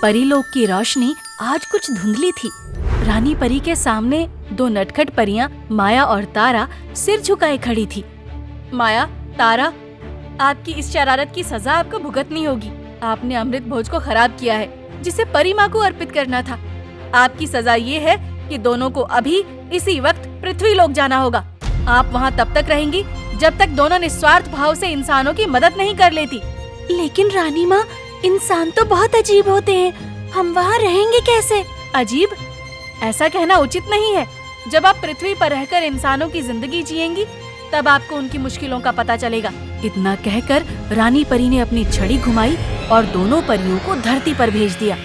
परीलोक की रोशनी आज कुछ धुंधली थी। रानी परी के सामने दो नटखट परियां माया और तारा सिर झुकाए खड़ी थी। माया, तारा, आपकी इस शरारत की सजा आपको भुगतनी होगी। आपने अमृत भोज को खराब किया है, जिसे परी माँ को अर्पित करना था। आपकी सजा ये है कि दोनों को अभी इसी वक्त पृथ्वी लोक जाना होगा। आप वहाँ तब तक रहेंगी जब तक दोनों निस्वार्थ भाव से इंसानों की मदद नहीं कर लेती। लेकिन रानी माँ, इंसान तो बहुत अजीब होते हैं, हम वहाँ रहेंगे कैसे? अजीब? ऐसा कहना उचित नहीं है। जब आप पृथ्वी पर रहकर इंसानों की जिंदगी जिएंगी, तब आपको उनकी मुश्किलों का पता चलेगा। इतना कहकर रानी परी ने अपनी छड़ी घुमाई और दोनों परियों को धरती पर भेज दिया।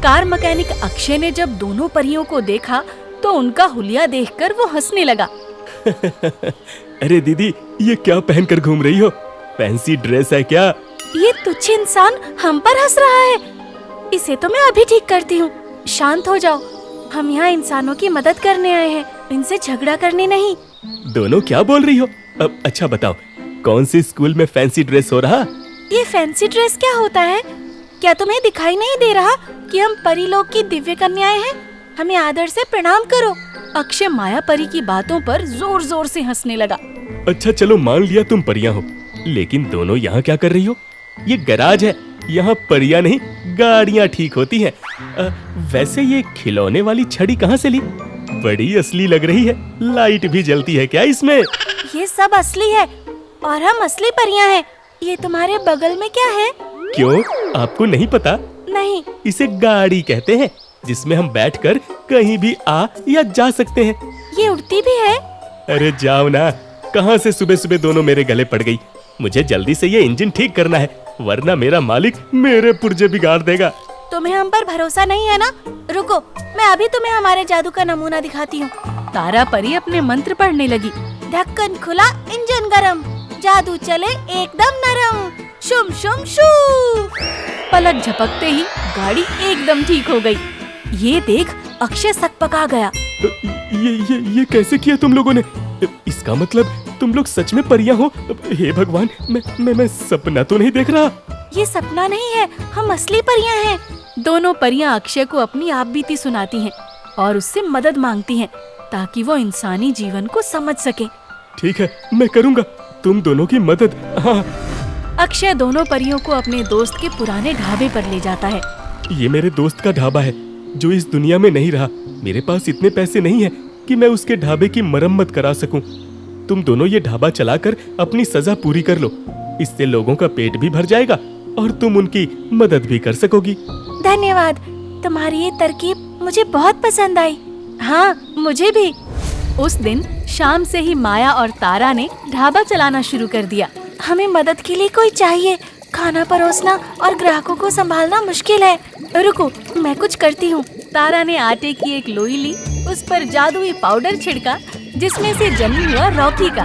कार मैकेनिक अक्षय ने जब दोनों परियों को देखा तो उनका हुलिया देखकर वो हंसने लगा। अरे दीदी, ये क्या पहनकर घूम रही हो? फैंसी ड्रेस है क्या? ये तुच्छ इंसान हम पर हंस रहा है। इसे तो मैं अभी ठीक करती हूँ। शांत हो जाओ, हम यहाँ इंसानों की मदद करने आए हैं, इनसे झगड़ा करने नहीं। दोनों क्या बोल रही हो? अब अच्छा बताओ, कौन सी स्कूल में फैंसी ड्रेस हो रहा? ये फैंसी ड्रेस क्या होता है? क्या तुम्हें दिखाई नहीं दे रहा कि हम परीलोक की दिव्य कन्याएं हैं? हमें आदर से प्रणाम करो। अक्षय माया परी की बातों पर जोर जोर से हंसने लगा। अच्छा चलो, मान लिया तुम परियां हो, लेकिन दोनों यहाँ क्या कर रही हो? ये गैराज है, यहाँ परियां नहीं गाड़ियाँ ठीक होती हैं। वैसे ये खिलौने वाली छड़ी कहाँ से ली? बड़ी असली लग रही है। लाइट भी जलती है क्या इसमें? ये सब असली है और हम असली परियां हैं। ये तुम्हारे बगल में क्या है? क्यों, आपको नहीं पता? नहीं। इसे गाड़ी कहते हैं, जिसमें हम बैठकर कहीं भी आ या जा सकते हैं। ये उड़ती भी है? अरे जाओ ना, कहाँ से सुबह सुबह दोनों मेरे गले पड़ गई। मुझे जल्दी से ये इंजन ठीक करना है, वरना मेरा मालिक मेरे पुर्जे बिगाड़ देगा। तुम्हें हम पर भरोसा नहीं है ना? रुको, मैं अभी तुम्हें हमारे जादू का नमूना दिखाती हूँ। तारा परी अपने मंत्र पढ़ने लगी। ढक्कन खुला, इंजन गरम, जादू चले एकदम नरम, शुम शुम शू। पलक झपकते ही गाड़ी एकदम ठीक हो गई। ये देख अक्षय सकपका गया। ये कैसे किया तुम लोगों ने? इसका मतलब तुम लोग सच में परियां हो? हे भगवान, मैं सपना तो नहीं देख रहा? ये सपना नहीं है, हम असली परियां हैं। दोनों परियां अक्षय को अपनी आप बीती सुनाती हैं और उससे मदद मांगती हैं, ताकि वो इंसानी जीवन को समझ सके। ठीक है, मैं करूँगा तुम दोनों की मदद। हाँ। अक्षय दोनों परियों को अपने दोस्त के पुराने ढाबे पर ले जाता है। ये मेरे दोस्त का ढाबा है, जो इस दुनिया में नहीं रहा। मेरे पास इतने पैसे नहीं है कि मैं उसके ढाबे की मरम्मत करा सकूं। तुम दोनों ये ढाबा चलाकर अपनी सजा पूरी कर लो। इससे लोगों का पेट भी भर जाएगा और तुम उनकी मदद भी कर सकोगी। धन्यवाद, तुम्हारी ये तरकीब मुझे बहुत पसंद आई। हाँ, मुझे भी। उस दिन शाम से ही माया और तारा ने ढाबा चलाना शुरू कर दिया। हमें मदद के लिए कोई चाहिए। खाना परोसना और ग्राहकों को संभालना मुश्किल है। रुको, मैं कुछ करती हूँ। तारा ने आटे की एक लोई ली, उस पर जादुई पाउडर छिड़का, जिसमें से जन्म हुआ रॉकी का।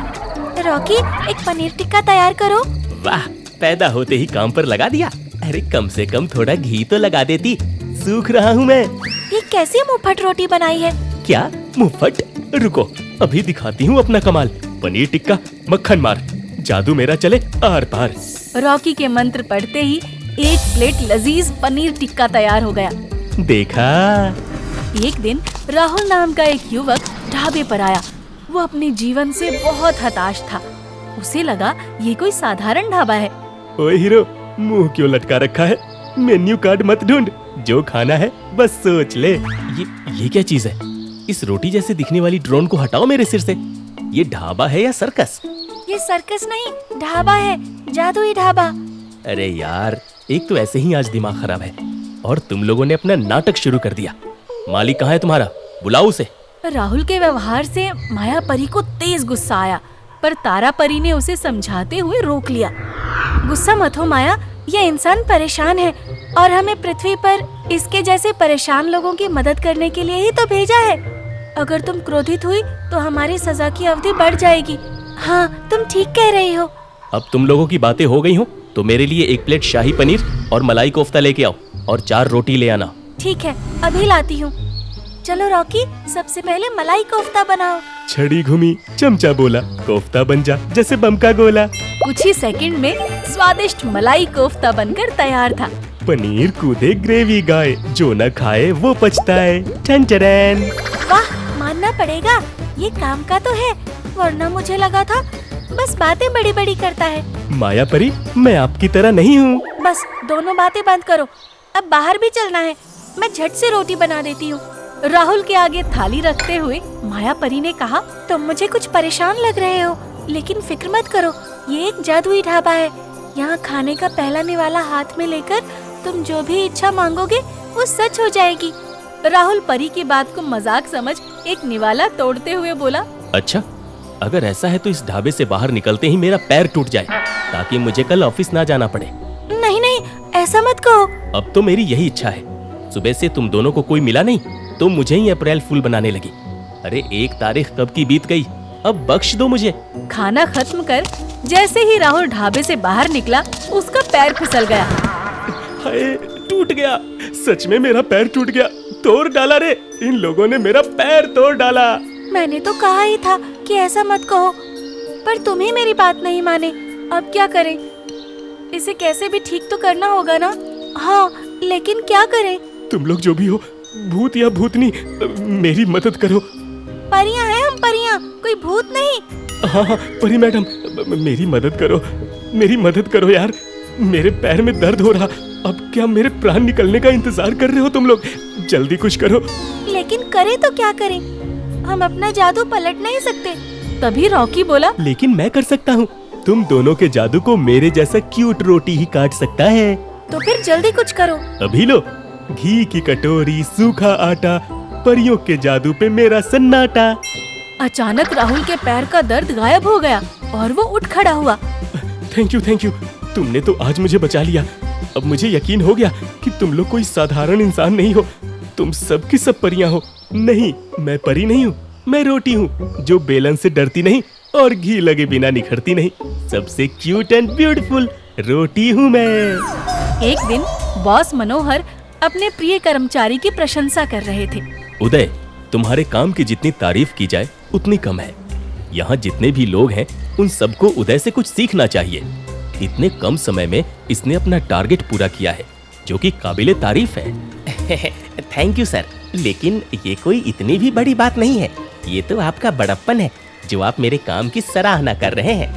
रॉकी, एक पनीर टिक्का तैयार करो। वाह, पैदा होते ही काम पर लगा दिया। अरे कम से कम थोड़ा घी तो लगा देती, सूख रहा हूँ मैं। ये कैसी मुफ्त रोटी बनाई है? क्या मुफ्त? रुको, अभी दिखाती हूँ अपना कमाल। पनीर टिक्का, मक्खन मार, जादू मेरा चले आर पार। रॉकी के मंत्र पढ़ते ही एक प्लेट लजीज पनीर टिक्का तैयार हो गया। देखा? एक दिन राहुल नाम का एक युवक ढाबे पर आया। वो अपने जीवन से बहुत हताश था। उसे लगा ये कोई साधारण ढाबा है। ओए हीरो, मुंह क्यों लटका रखा है? मेन्यू कार्ड मत ढूंढ, जो खाना है बस सोच ले। ये क्या चीज है? इस रोटी जैसे दिखने वाली ड्रोन को हटाओ मेरे सिर से। ये ढाबा है या सर्कस? ये सर्कस नहीं, ढाबा है, जादुई ढाबा। अरे यार, एक तो ऐसे ही आज दिमाग खराब है, और तुम लोगों ने अपना नाटक शुरू कर दिया। मालिक कहाँ है तुम्हारा? बुलाओ उसे। राहुल के व्यवहार से माया परी को तेज गुस्सा आया, पर तारा परी ने उसे समझाते हुए रोक लिया। गुस्सा मत हो माया, ये इंसान परेशान है और हमें पृथ्वी पर इसके जैसे परेशान लोगों की मदद करने के लिए ही तो भेजा है। अगर तुम क्रोधित हुई तो हमारी सजा की अवधि बढ़ जाएगी। हाँ, तुम ठीक कह रही हो। अब तुम लोगों की बातें हो गई हो तो मेरे लिए एक प्लेट शाही पनीर और मलाई कोफ्ता लेके आओ, और 4 रोटी ले आना। ठीक है, अभी लाती हूँ। चलो रॉकी, सबसे पहले मलाई कोफ्ता बनाओ। छड़ी घूमी, चमचा बोला, कोफ्ता बन जा जैसे बम का गोला। कुछ ही सेकंड में स्वादिष्ट मलाई कोफ्ता बनकर तैयार था। पनीर कूदे ग्रेवी गाए, जो न खाए वो पछताए। ठन ठन। वाह, मानना पड़ेगा, ये काम का तो है, वरना मुझे लगा था बस बातें बड़ी बड़ी करता है। माया परी, मैं आपकी तरह नहीं हूँ। बस दोनों बातें बंद करो, अब बाहर भी चलना है, मैं झट से रोटी बना देती हूँ। राहुल के आगे थाली रखते हुए माया परी ने कहा, तुम मुझे कुछ परेशान लग रहे हो, लेकिन फिक्र मत करो, ये एक जादुई ढाबा है। यहाँ खाने का पहला निवाला हाथ में लेकर तुम जो भी इच्छा मांगोगे वो सच हो जाएगी। राहुल परी की बात को मजाक समझ एक निवाला तोड़ते हुए बोला, अच्छा, अगर ऐसा है तो इस ढाबे से बाहर निकलते ही मेरा पैर टूट जाए, ताकि मुझे कल ऑफिस ना जाना पड़े। नहीं नहीं, ऐसा मत कहो। अब तो मेरी यही इच्छा है। सुबह से तुम दोनों को कोई मिला नहीं, तुम मुझे ही अप्रैल फूल बनाने लगी। अरे 1 तारीख कब की बीत गई, अब बख्श दो मुझे। खाना खत्म कर जैसे ही राहुल ढाबे से बाहर निकला, उसका पैर फिसल गया। हाय, टूट गया, सच में मेरा पैर टूट गया। तोड़ डाला रे, इन लोगों ने मेरा पैर तोड़ डाला। मैंने तो कहा ही था कि ऐसा मत कहो, पर तुम ही मेरी बात नहीं माने। अब क्या करें? इसे कैसे भी ठीक तो करना होगा ना। हाँ, लेकिन क्या करें? तुम लोग जो भी हो, भूत या भूतनी, मेरी मदद करो। परियां हैं हम, परियां, कोई भूत नहीं। हाँ हाँ, परी मैडम, मेरी मदद करो, मेरी मदद करो यार, मेरे पैर में दर्द हो रहा। अब क्या मेरे प्राण निकलने का इंतजार कर रहे हो तुम लोग? जल्दी कुछ करो। लेकिन करें तो क्या करें? हम अपना जादू पलट नहीं सकते। तभी रॉकी बोला, लेकिन मैं कर सकता हूँ। तुम दोनों के जादू को मेरे जैसा क्यूट रोटी ही काट सकता है। तो फिर जल्दी कुछ करो। अभी लो, घी की कटोरी, सूखा आटा, परियों के जादू पे मेरा सन्नाटा। अचानक राहुल के पैर का दर्द गायब हो गया और वो उठ खड़ा हुआ। थैंक यू, तुमने तो आज मुझे बचा लिया। अब मुझे यकीन हो गया कि तुम लोग कोई साधारण इंसान नहीं हो, तुम सब की सब परियां हो। नहीं, मैं परी नहीं हूँ, मैं रोटी हूँ, जो बेलन से डरती नहीं और घी लगे बिना निखरती नहीं। सबसे क्यूट एंड ब्यूटीफुल रोटी हूँ मैं। एक दिन बॉस मनोहर अपने प्रिय कर्मचारी की प्रशंसा कर रहे थे। उदय, तुम्हारे काम की जितनी तारीफ की जाए उतनी कम है। यहाँ जितने भी लोग हैं, उन सबको उदय से कुछ सीखना चाहिए। इतने कम समय में इसने अपना टारगेट पूरा किया है, जो कि काबिले तारीफ है। थैंक यू सर, लेकिन ये कोई इतनी भी बड़ी बात नहीं है। ये तो आपका बड़प्पन है जो आप मेरे काम की सराहना कर रहे हैं।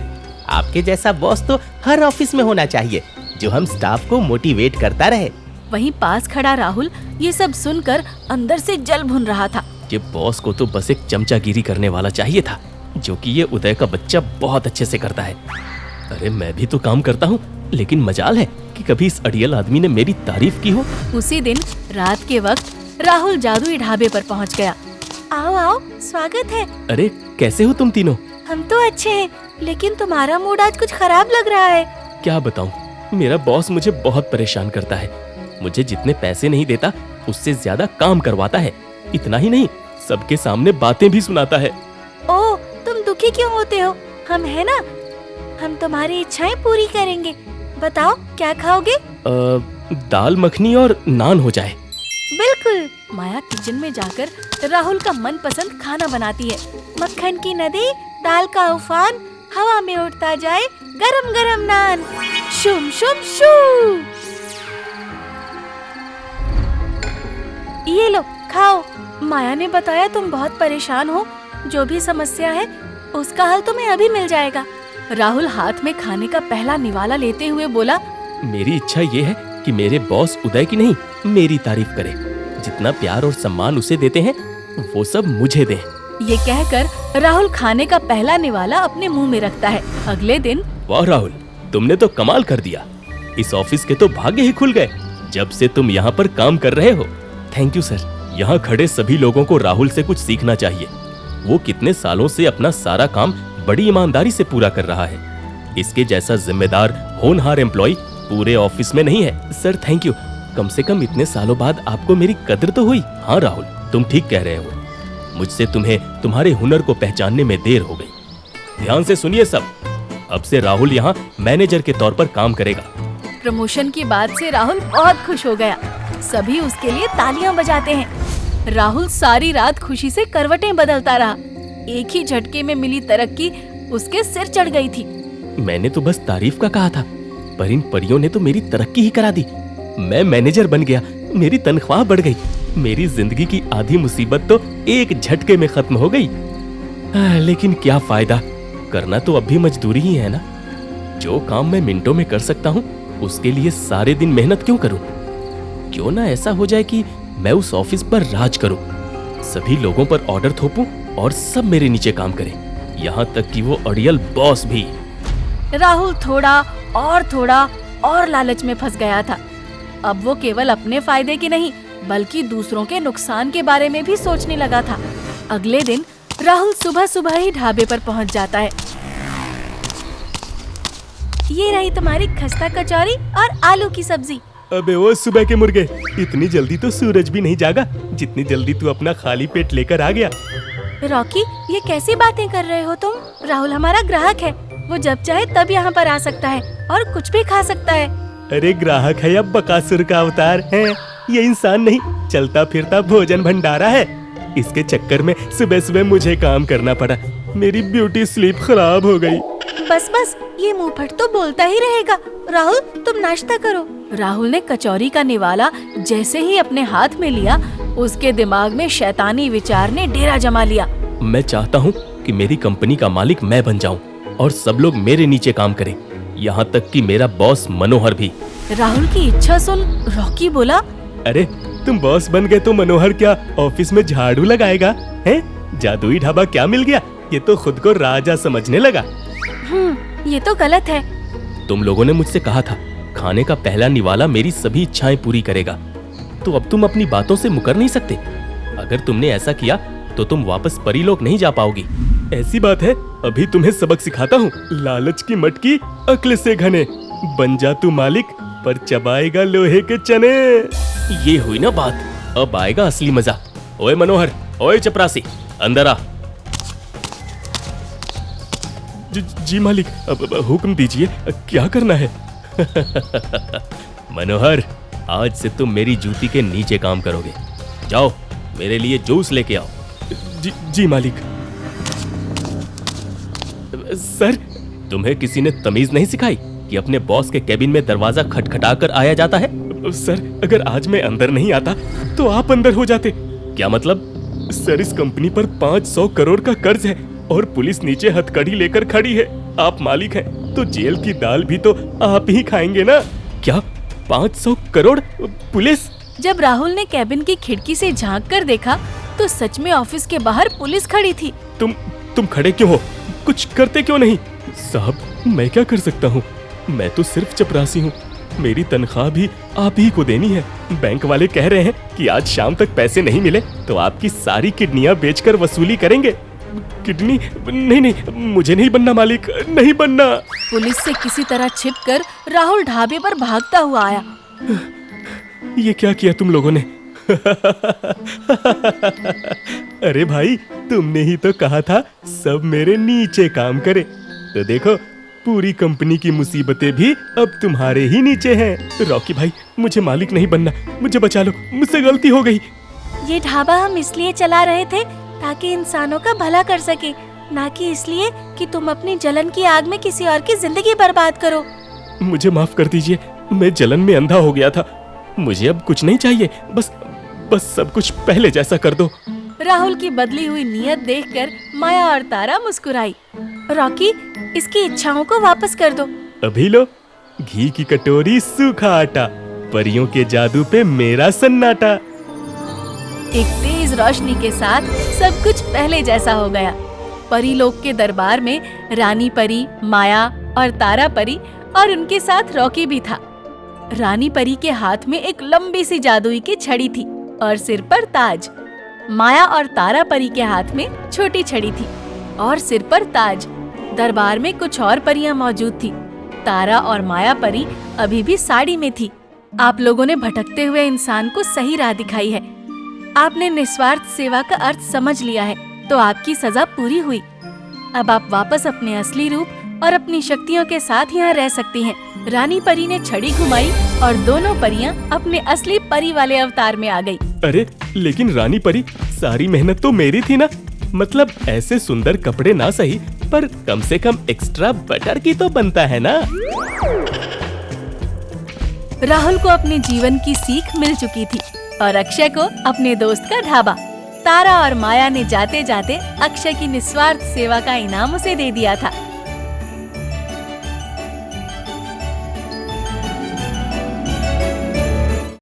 आपके जैसा बॉस तो हर ऑफिस में होना चाहिए, जो हम स्टाफ को मोटिवेट करता रहे। वहीं पास खड़ा राहुल ये सब सुनकर अंदर से जल भुन रहा था। ये बॉस को तो बस एक चमचागिरी करने वाला चाहिए था, जो कि ये उदय का बच्चा बहुत अच्छे से करता है। अरे मैं भी तो काम करता हूँ, लेकिन मजाल है कि कभी इस अड़ियल आदमी ने मेरी तारीफ की हो। उसी दिन रात के वक्त राहुल जादुई ढाबे पर पहुँच गया। आओ आओ, स्वागत है। अरे कैसे हो तुम तीनों? हम तो अच्छे हैं, लेकिन तुम्हारा मूड आज कुछ खराब लग रहा है। क्या बताऊं, मेरा बॉस मुझे बहुत परेशान करता है। मुझे जितने पैसे नहीं देता, उससे ज्यादा काम करवाता है। इतना ही नहीं, सबके सामने बातें भी सुनाता है। ओह, तुम दुखी क्यों होते हो? हम है ना, हम तुम्हारी इच्छाएं पूरी करेंगे। बताओ क्या खाओगे? दाल मखनी और नान हो जाए। बिल्कुल। माया किचन में जाकर राहुल का मनपसंद खाना बनाती है। मक्खन की नदी, दाल का उफान, हवा में उड़ता जाए गरम गरम नान, शुम शुम शू। ये लो, खाओ। माया ने बताया तुम बहुत परेशान हो, जो भी समस्या है उसका हल तुम्हें अभी मिल जाएगा। राहुल हाथ में खाने का पहला निवाला लेते हुए बोला, मेरी इच्छा ये है कि मेरे बॉस उदय की नहीं, मेरी तारीफ करे। जितना प्यार और सम्मान उसे देते हैं, वो सब मुझे दें। ये कहकर राहुल खाने का पहला निवाला अपने मुंह में रखता है। अगले दिन, वाह राहुल, तुमने तो कमाल कर दिया। इस ऑफिस के तो भाग्य ही खुल गए जब से तुम यहाँ पर काम कर रहे हो। Thank you sir. यहाँ खड़े सभी लोगों को राहुल से कुछ सीखना चाहिए। वो कितने सालों से अपना सारा काम बड़ी ईमानदारी से पूरा कर रहा है। इसके जैसा जिम्मेदार, होनहार एम्प्लॉय पूरे ऑफिस में नहीं है। सर थैंक यू, कम से कम इतने सालों बाद आपको मेरी कद्र तो हुई। हाँ राहुल, तुम ठीक कह रहे हो। मुझसे तुम्हें तुम्हारे हुनर को पहचानने में देर हो गई। ध्यान से सुनिए सब, अब से राहुल यहाँ मैनेजर के तौर पर काम करेगा। प्रमोशन की बात से राहुल बहुत खुश हो गया। सभी उसके लिए तालियां बजाते हैं। राहुल सारी रात खुशी से करवटें बदलता रहा। एक ही झटके में मिली तरक्की उसके सिर चढ़ गई थी। मैंने तो बस तारीफ का कहा था, पर इन परियों ने तो मेरी तरक्की ही करा दी। मैं मैनेजर बन गया, मेरी तनख्वाह बढ़ गई, मेरी जिंदगी की आधी मुसीबत तो एक झटके में खत्म हो गई। लेकिन क्या फायदा, करना तो अब भी मजदूरी ही है ना। जो काम मैं मिनटों में कर सकता हूँ उसके लिए सारे दिन मेहनत क्यों करूँ। क्यों ना ऐसा हो जाए कि मैं उस ऑफिस पर राज करूँ, सभी लोगों पर ऑर्डर थोपूं और सब मेरे नीचे काम करें, यहाँ तक कि वो अड़ियल बॉस भी। राहुल थोड़ा और लालच में फंस गया था। अब वो केवल अपने फायदे की नहीं बल्कि दूसरों के नुकसान के बारे में भी सोचने लगा था। अगले दिन राहुल सुबह ही ढाबे पर पहुंच जाता है। ये रही तुम्हारी खस्ता कचौरी और आलू की सब्जी। अबे ओ सुबह के मुर्गे, इतनी जल्दी तो सूरज भी नहीं जागा जितनी जल्दी तू अपना खाली पेट लेकर आ गया। रॉकी, ये कैसी बातें कर रहे हो तुम? राहुल हमारा ग्राहक है, वो जब चाहे तब यहाँ पर आ सकता है और कुछ भी खा सकता है। अरे ग्राहक है या बकासुर का अवतार है, ये इंसान नहीं, चलता फिरता भोजन भंडारा है। इसके चक्कर में सुबह सुबह मुझे काम करना पड़ा, मेरी ब्यूटी स्लीप खराब हो गई। बस ये मुंहफट तो बोलता ही रहेगा। राहुल, तुम नाश्ता करो। राहुल ने कचौरी का निवाला जैसे ही अपने हाथ में लिया, उसके दिमाग में शैतानी विचार ने डेरा जमा लिया। मैं चाहता हूँ कि मेरी कंपनी का मालिक मैं बन जाऊँ और सब लोग मेरे नीचे काम करें, यहाँ तक कि मेरा बॉस मनोहर भी। राहुल की इच्छा सुन रॉकी बोला, अरे तुम बॉस बन गए तो मनोहर क्या ऑफिस में झाड़ू लगाएगा? हैं? जादुई ढाबा क्या मिल गया, ये तो खुद को राजा समझने लगा। ये तो गलत है। तुम लोगों ने मुझसे कहा था खाने का पहला निवाला मेरी सभी इच्छाएं पूरी करेगा, तो अब तुम अपनी बातों से मुकर नहीं सकते। अगर तुमने ऐसा किया तो तुम वापस परीलोक नहीं जा पाओगी। ऐसी बात है, अभी तुम्हें सबक सिखाता हूँ। लालच की मटकी अक्ल से घने, बन जा तू मालिक पर चबाएगा लोहे के चने। ये हुई ना बात, अब आएगा असली मजा। ओए मनोहर, ओए चपरासी, अंदर आ। जी मालिक, अब हुक्म दीजिए, क्या करना है? मनोहर, आज से तुम मेरी जूती के नीचे काम करोगे। जाओ मेरे लिए जूस लेके आओ। जी मालिक। सर, तुम्हें किसी ने तमीज नहीं सिखाई कि अपने बॉस के केबिन में दरवाजा खटखटाकर आया जाता है? सर, अगर आज मैं अंदर नहीं आता तो आप अंदर हो जाते। क्या मतलब? सर, इस कंपनी पर 500 करोड़ का कर्ज है और पुलिस नीचे हथकड़ी लेकर खड़ी है। आप मालिक हैं तो जेल की दाल भी तो आप ही खाएंगे ना। क्या 500 करोड़? पुलिस? जब राहुल ने कैबिन की खिड़की से झांक कर देखा तो सच में ऑफिस के बाहर पुलिस खड़ी थी। तुम खड़े क्यों हो? कुछ करते क्यों नहीं? साहब, मैं क्या कर सकता हूँ, मैं तो सिर्फ चपरासी हूँ, मेरी तनख्वाह भी आप ही को देनी है। बैंक वाले कह रहे हैं कि आज शाम तक पैसे नहीं मिले तो आपकी सारी किडनियां बेचकर वसूली करेंगे। किडनी? नहीं, मुझे नहीं बनना मालिक, नहीं बनना। पुलिस से किसी तरह छिपकर राहुल ढाबे पर भागता हुआ आया। ये क्या किया तुम लोगों ने? अरे भाई, तुमने ही तो कहा था सब मेरे नीचे काम करे, तो देखो पूरी कंपनी की मुसीबतें भी अब तुम्हारे ही नीचे हैं। रॉकी भाई, मुझे मालिक नहीं बनना, मुझे बचा लो, मुझसे गलती हो गई। ये ढाबा हम इसलिए चला रहे थे ताकि इंसानों का भला कर सके, ना कि इसलिए कि तुम अपनी जलन की आग में किसी और की जिंदगी बर्बाद करो। मुझे माफ कर दीजिए, मैं जलन में अंधा हो गया था। मुझे अब कुछ नहीं चाहिए, बस सब कुछ पहले जैसा कर दो। राहुल की बदली हुई नीयत देखकर माया और तारा मुस्कुराई। रॉकी, इसकी इच्छाओं को वापस कर दो। अभी लो, घी की कटोरी, सूखा आटा, परियों के जादू पे मेरा सन्नाटा। एक तेज रोशनी के साथ सब कुछ पहले जैसा हो गया। परीलोक के दरबार में रानी परी, माया और तारा परी और उनके साथ रॉकी भी था। रानी परी के हाथ में एक लंबी सी जादुई की छड़ी थी और सिर पर ताज। माया और तारा परी के हाथ में छोटी छड़ी थी और सिर पर ताज। दरबार में कुछ और परियां मौजूद थी। तारा और माया परी अभी भी साड़ी में थी। आप लोगों ने भटकते हुए इंसान को सही राह दिखाई है। आपने निस्वार्थ सेवा का अर्थ समझ लिया है, तो आपकी सजा पूरी हुई। अब आप वापस अपने असली रूप और अपनी शक्तियों के साथ यहाँ रह सकती हैं। रानी परी ने छड़ी घुमाई और दोनों परियां अपने असली परी वाले अवतार में आ गई। अरे लेकिन रानी परी, सारी मेहनत तो मेरी थी ना, मतलब ऐसे सुंदर कपड़े ना सही, पर कम से कम एक्स्ट्रा बटर की तो बनता है ना। राहुल को अपने जीवन की सीख मिल चुकी थी और अक्षय को अपने दोस्त का ढाबा। तारा और माया ने जाते जाते अक्षय की निस्वार्थ सेवा का इनाम उसे दे दिया था।